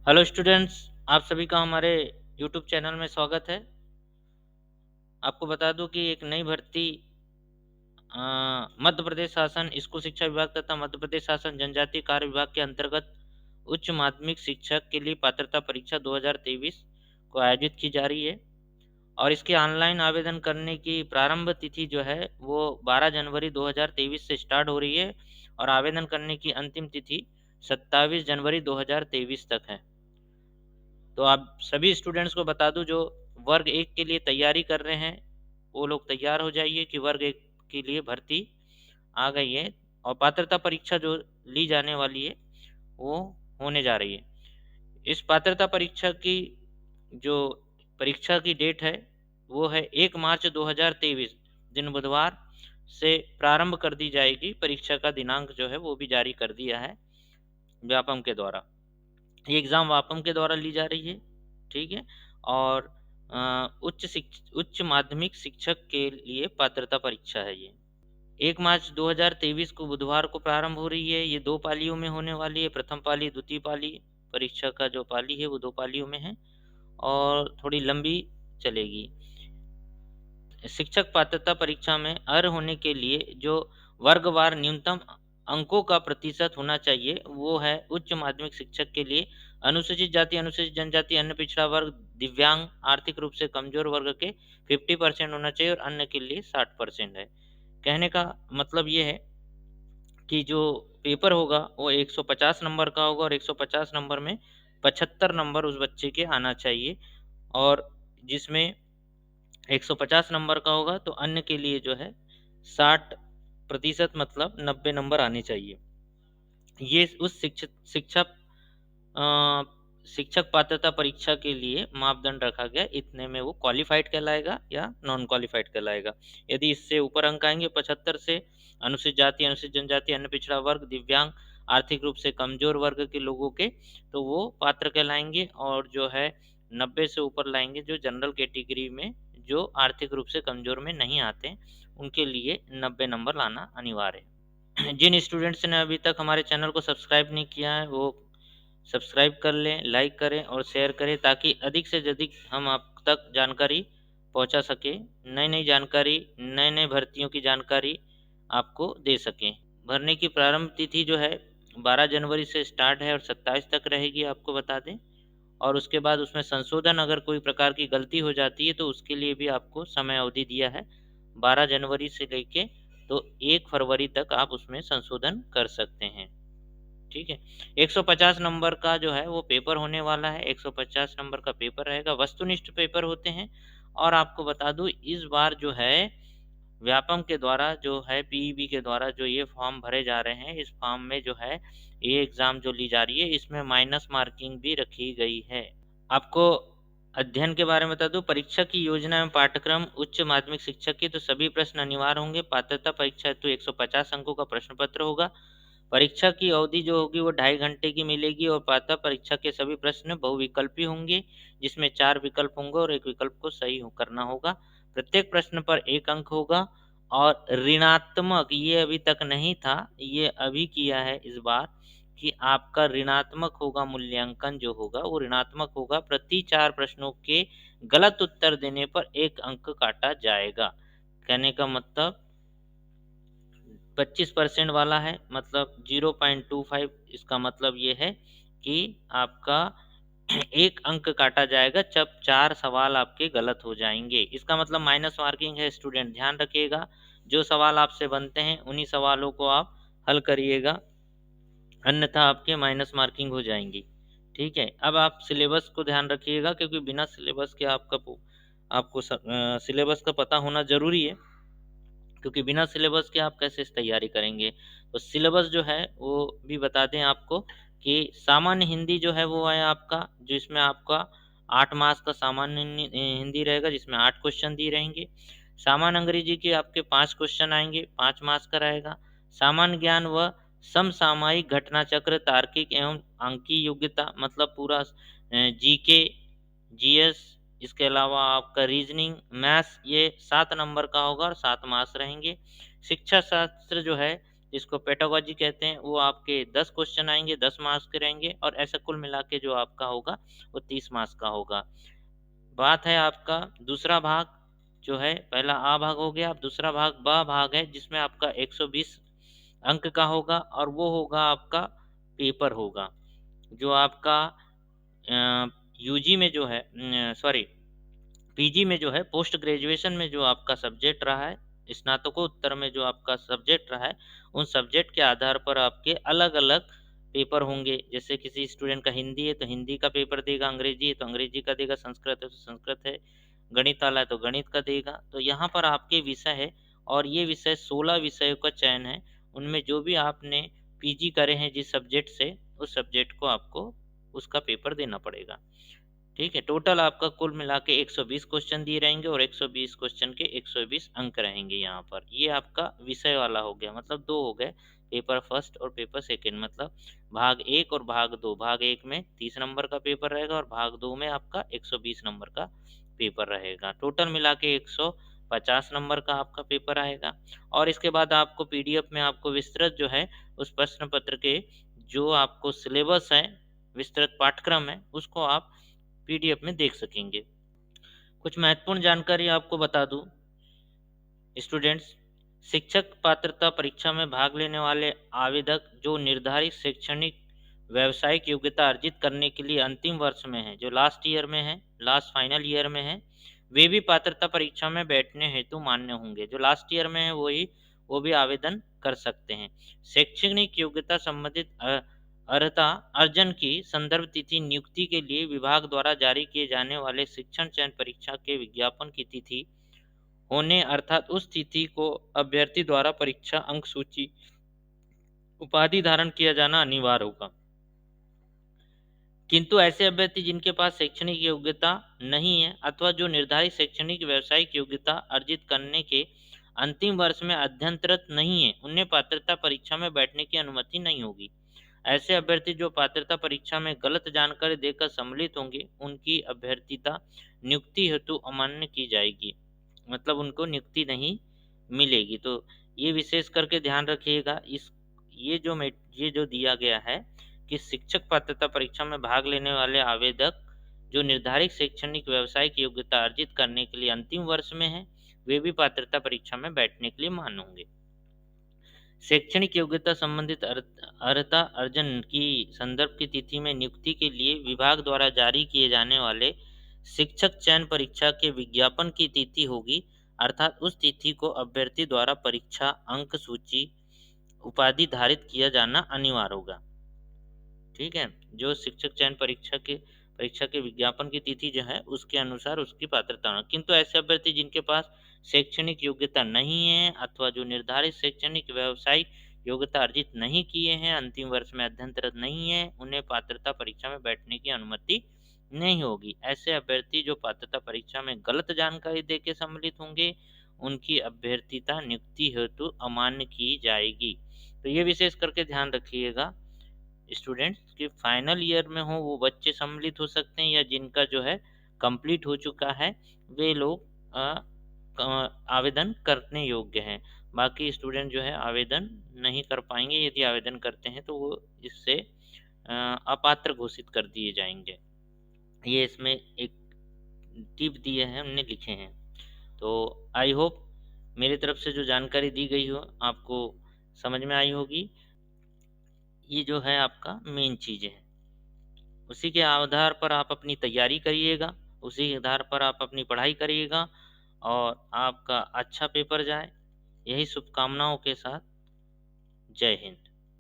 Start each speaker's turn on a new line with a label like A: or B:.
A: Hello students, आप सभी का हमारे यूट्यूब चैनल में स्वागत है। आपको बता दूं कि एक नई भर्ती मध्य प्रदेश शासन स्कूल शिक्षा विभाग तथा मध्य प्रदेश शासन जनजातीय कार्य विभाग के अंतर्गत उच्च माध्यमिक शिक्षक के लिए पात्रता परीक्षा 2023 को आयोजित की जा रही है। और इसके ऑनलाइन आवेदन करने की प्रारंभ तिथि जो है वो 12 जनवरी 2023 से स्टार्ट हो रही है और आवेदन करने की अंतिम तिथि 27 जनवरी 2023 तक है। तो आप सभी स्टूडेंट्स को बता दूं जो वर्ग एक के लिए तैयारी कर रहे हैं, वो लोग तैयार हो जाइए कि वर्ग एक के लिए भर्ती आ गई है और पात्रता परीक्षा जो ली जाने वाली है वो होने जा रही है। इस पात्रता परीक्षा की जो परीक्षा की डेट है वो है 1 मार्च 2023 दिन बुधवार से प्रारंभ कर दी जाएगी। परीक्षा का दिनांक जो है वो भी जारी कर दिया है व्यापम के द्वारा। ये एग्ज़ाम वापम के द्वारा ली जा रही है, ठीक है। और उच्च माध्यमिक शिक्षक के लिए पात्रता परीक्षा है ये। 1 मार्च 2023 को बुधवार को प्रारंभ हो रही है। ये 2 पालियों में होने वाली है, प्रथम पाली, द्वितीय पाली। परीक्षा का जो पाली है वो 2 पालियों में है और थोड़ी लंबी चलेगी। शिक्षक पात्रता परीक्षा में अर्ह होने के लिए जो वर्गवार न्यूनतम अंकों का प्रतिशत होना चाहिए वो है उच्च माध्यमिक शिक्षक के लिए अनुसूचित जाति, अनुसूचित जनजाति, अन्य पिछड़ा वर्ग, दिव्यांग, आर्थिक रूप से कमजोर वर्ग के 50% होना चाहिए और अन्य के लिए 60% है। कहने का मतलब ये है कि जो पेपर होगा वो 150 नंबर का होगा और 150 नंबर में 75 नंबर उस बच्चे के आना चाहिए और जिसमें 150 नंबर का होगा तो अन्य के लिए जो है 60% मतलब 90 नंबर आने चाहिए। ये उस शिक्षक पात्रता परीक्षा के लिए मापदंड रखा गया, इतने में वो क्वालिफाइड कहलाएगा या नॉन क्वालिफाइड कहलाएगा। यदि इससे ऊपर अंक आएंगे 75 से, अनुसूचित जाति, अनुसूचित जनजाति, अन्य पिछड़ा वर्ग, दिव्यांग, आर्थिक रूप से कमजोर वर्ग के लोगों के, तो वो पात्र कहलाएंगे। और जो है 90 से ऊपर लाएंगे जो जनरल कैटेगरी में जो आर्थिक रूप से कमजोर में नहीं आते, उनके लिए 90 नंबर लाना अनिवार्य है। जिन स्टूडेंट्स ने अभी तक हमारे चैनल को सब्सक्राइब नहीं किया है वो सब्सक्राइब कर लें, लाइक करें और शेयर करें ताकि अधिक से अधिक हम आप तक जानकारी पहुंचा सकें, नई नई जानकारी, नए नए भर्तियों की जानकारी आपको दे सकें। भरने की प्रारंभ तिथि जो है 12 जनवरी से स्टार्ट है और 27 तक रहेगी, आपको बता दें। और उसके बाद उसमें संशोधन अगर कोई प्रकार की गलती हो जाती है तो उसके लिए भी आपको समय अवधि दिया है 12 जनवरी से लेके तो 1 फरवरी तक आप उसमें संशोधन कर सकते हैं, ठीक है। 150 नंबर का जो है वो पेपर होने वाला है, 150 नंबर का पेपर रहेगा, वस्तुनिष्ठ पेपर होते हैं। और आपको बता दूं इस बार जो है व्यापम के द्वारा जो है पीईबी के द्वारा जो ये फॉर्म भरे जा रहे हैं, इस फॉर्म में जो है ये एग्ज़ाम जो ली जा रही है इसमें माइनस मार्किंग भी रखी गई है। आपको अध्ययन के बारे में बता दूं, परीक्षा की योजना एवं पाठ्यक्रम उच्च माध्यमिक शिक्षक की तो सभी प्रश्न अनिवार्य होंगे। पात्रता परीक्षा हेतु 150 अंकों का प्रश्न पत्र होगा। परीक्षा की अवधि जो होगी वो 2.5 घंटे की मिलेगी और पात्रता परीक्षा के सभी प्रश्न बहुविकल्पी होंगे जिसमें 4 विकल्प होंगे और एक विकल्प को सही करना होगा। प्रत्येक प्रश्न पर 1 अंक होगा और ऋणात्मक ये अभी तक नहीं था, ये अभी किया है इस बार कि आपका ऋणात्मक होगा, मूल्यांकन जो होगा वो ऋणात्मक होगा। प्रति 4 प्रश्नों के गलत उत्तर देने पर 1 अंक काटा जाएगा। कहने का मतलब 25% वाला है मतलब 0.25, इसका मतलब ये है कि आपका 1 अंक काटा जाएगा जब 4 सवाल आपके गलत हो जाएंगे। इसका मतलब माइनस मार्किंग है स्टूडेंट, ध्यान रखिएगा। जो सवाल आपसे बनते हैं उन्हीं सवालों को आप हल करिएगा, अन्यथा आपके माइनस मार्किंग हो जाएंगी, ठीक है। अब आप सिलेबस को ध्यान रखिएगा क्योंकि बिना सिलेबस के आपको सिलेबस का पता होना ज़रूरी है, क्योंकि बिना सिलेबस के आप कैसे तैयारी करेंगे। तो सिलेबस जो है वो भी बता दें आपको कि सामान्य हिंदी जो है वो है आपका, जिसमें आपका 8 मार्क्स का सामान्य हिंदी रहेगा जिसमें 8 क्वेश्चन दिए रहेंगे। सामान्य अंग्रेजी के आपके 5 क्वेश्चन आएंगे, 5 मार्क्स का रहेगा। सामान्य ज्ञान व समसामयिक घटना चक्र, तार्किक एवं अंकीय योग्यता मतलब पूरा जीके, जीएस, इसके अलावा आपका रीजनिंग, मैथ्स, ये 7 नंबर का होगा और 7 मार्क्स रहेंगे। शिक्षा शास्त्र जो है जिसको पेडागोजी कहते हैं, वो आपके 10 क्वेश्चन आएँगे, 10 मार्क्स के रहेंगे और ऐसा कुल मिला के जो आपका होगा, वो 30 मार्क्स का होगा। बात है आपका दूसरा भाग जो है, पहला आ भाग हो गया, अब दूसरा भाग ब भाग है जिसमें आपका 120 अंक का होगा और वो होगा आपका पेपर होगा, जो आपका यूजी में जो है सॉरी पीजी में जो है, पोस्ट ग्रेजुएशन में जो आपका सब्जेक्ट रहा है, स्नातकोत्तर में जो आपका सब्जेक्ट रहा है, उन सब्जेक्ट के आधार पर आपके अलग-अलग पेपर होंगे। जैसे किसी स्टूडेंट का हिंदी है तो हिंदी का पेपर देगा, अंग्रेजी है तो अंग्रेजी का देगा, संस्कृत है तो संस्कृत है, गणित वाला है तो गणित का देगा। तो यहाँ पर आपके विषय है और ये विषय 16 विषयों का चयन है। उनमें जो भी आपने पीजी करे हैं जिस सब्जेक्ट से, उस सब्जेक्ट को आपको उसका पेपर देना पड़ेगा। ठीक है, टोटल आपका कुल मिला के 120 क्वेश्चन दिए रहेंगे और 120 क्वेश्चन के 120 अंक रहेंगे यहाँ पर। ये आपका विषय वाला हो गया, मतलब 2 हो गए, पेपर फर्स्ट और पेपर सेकंड, मतलब भाग 1 और भाग 2। भाग 1 में 30 नंबर का पेपर रहेगा और भाग 2 में आपका 120 नंबर का पेपर रहेगा। टोटल मिला के 150 नंबर का आपका पेपर आएगा और इसके बाद आपको पीडीएफ में आपको विस्तृत जो है, उस प्रश्न पत्र के जो आपको सिलेबस है, विस्तृत पाठ्यक्रम है, उसको आप पीडीएफ में देख सकेंगे। कुछ महत्वपूर्ण जानकारी आपको बता दूं, स्टूडेंट्स, शिक्षक पात्रता परीक्षा में भाग लेने वाले आवेदक जो निर्धारित शैक्षणिक व्यावसायिक योग्यता अर्जित करने के लिए अंतिम वर्ष में है, जो लास्ट ईयर में है, लास्ट फाइनल ईयर में है, वे भी पात्रता परीक्षा में बैठने हेतु मान्य होंगे। जो लास्ट ईयर में है वो भी आवेदन कर सकते हैं। शैक्षणिक योग्यता संबंधित अर्हता अर्जन की संदर्भ तिथि नियुक्ति के लिए विभाग द्वारा जारी किए जाने वाले शिक्षण चयन परीक्षा के विज्ञापन की तिथि होने अर्थात उस तिथि को अभ्यर्थी द्वारा परीक्षा अंक सूची उपाधि धारण किया जाना अनिवार्य होगा। किंतु ऐसे अभ्यर्थी जिनके पास शैक्षणिक योग्यता नहीं है अथवा जो निर्धारित शैक्षणिक व्यावसायिक योग्यता अर्जित करने के अंतिम वर्ष में अध्ययनरत नहीं है, उन्हें पात्रता परीक्षा में बैठने की अनुमति नहीं होगी। ऐसे अभ्यर्थी जो पात्रता परीक्षा में गलत जानकारी देकर सम्मिलित होंगे, उनकी अभ्यर्थिता नियुक्ति हेतु अमान्य की जाएगी, मतलब उनको नियुक्ति नहीं मिलेगी। तो ये विशेष करके ध्यान रखिएगा। इस ये जो दिया गया है कि शिक्षक पात्रता परीक्षा में भाग लेने वाले आवेदक जो निर्धारित शैक्षणिक व्यावसायिक योग्यता अर्जित करने के लिए अंतिम वर्ष में है, वे भी पात्रता परीक्षा में बैठने के लिए मान्य होंगे। शैक्षणिक योग्यता संबंधित अर्हता अर्जन की संदर्भ की तिथि में नियुक्ति के लिए विभाग द्वारा जारी किए जाने वाले शिक्षक चयन परीक्षा के विज्ञापन की तिथि होगी, अर्थात उस तिथि को अभ्यर्थी द्वारा परीक्षा अंक सूची उपाधि धारित किया जाना अनिवार्य होगा। ठीक है, जो शिक्षक चयन परीक्षा के विज्ञापन की तिथि जो है उसके अनुसार उसकी पात्रता होना। किंतु ऐसे अभ्यर्थी जिनके पास शैक्षणिक योग्यता नहीं है अथवा जो निर्धारित शैक्षणिक व्यावसायिक योग्यता अर्जित नहीं किए हैं, अंतिम वर्ष में अध्ययनरत नहीं है, उन्हें पात्रता परीक्षा में बैठने की अनुमति नहीं होगी। ऐसे अभ्यर्थी जो पात्रता परीक्षा में गलत जानकारी देके सम्मिलित होंगे, उनकी अभ्यर्थिता नियुक्ति हेतु अमान्य की जाएगी। तो ये विशेष करके ध्यान रखिएगा स्टूडेंट्स कि फाइनल ईयर में हो वो बच्चे सम्मिलित हो सकते हैं, या जिनका जो है कंप्लीट हो चुका है वे लोग आवेदन करने योग्य हैं। बाकी स्टूडेंट जो है आवेदन नहीं कर पाएंगे, यदि आवेदन करते हैं तो वो इससे अपात्र घोषित कर दिए जाएंगे। ये इसमें एक टिप दिए हैं, हमने लिखे हैं। तो आई होप मेरी तरफ से जो जानकारी दी गई हो आपको समझ में आई होगी। ये जो है आपका मेन चीज़ है, उसी के आधार पर आप अपनी तैयारी करिएगा, उसी के आधार पर आप अपनी पढ़ाई करिएगा और आपका अच्छा पेपर जाए। यही शुभकामनाओं के साथ जय हिंद।